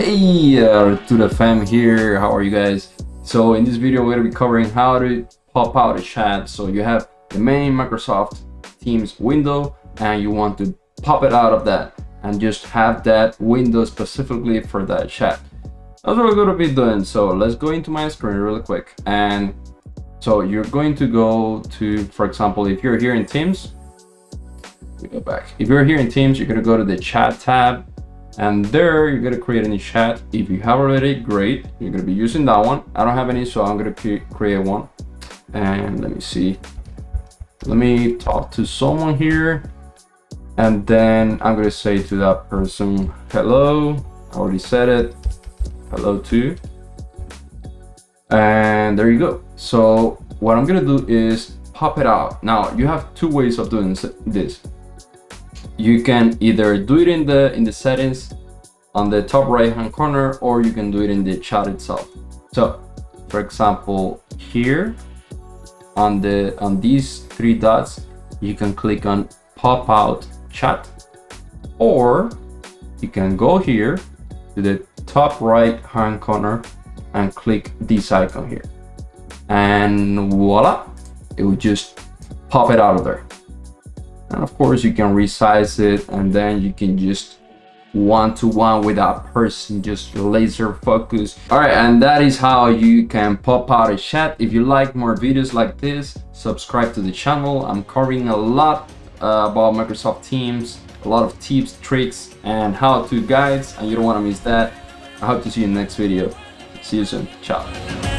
Hey, to the fam here, how are you guys? So in this video we're going to be covering how to pop out a chat. So you have the main Microsoft Teams window and you want to pop it out of that and just have that window specifically for that chat. That's what we're going to be doing. So let's go into my screen really quick. And so you're going to go to, for example, if you're here in Teams, we go back. If you're here in Teams, you're going to go to the chat tab. And there you're going to create a new chat. If you have already, great, you're going to be using that one. I don't have any, so I'm going to create one. And let me see, let me talk to someone here, and then I'm going to say to that person, hello. I already said it, hello too. And there you go. So what I'm going to do is pop it out. Now you have two ways of doing this. You can either do it in the settings on the top right hand corner, or you can do it in the chat itself. So for example, here on these three dots, you can click on pop out chat, or you can go here to the top right hand corner and click this icon here, and voila, it will just pop it out of there. And of course you can resize it, and then you can just one-to-one with that person, just laser focus. All right, and that is how you can pop out a chat. If you like more videos like this, subscribe to the channel. I'm covering a lot about Microsoft Teams, a lot of tips, tricks, and how-to guides, and you don't want to miss that. I hope to see you in the next video. See you soon. Ciao.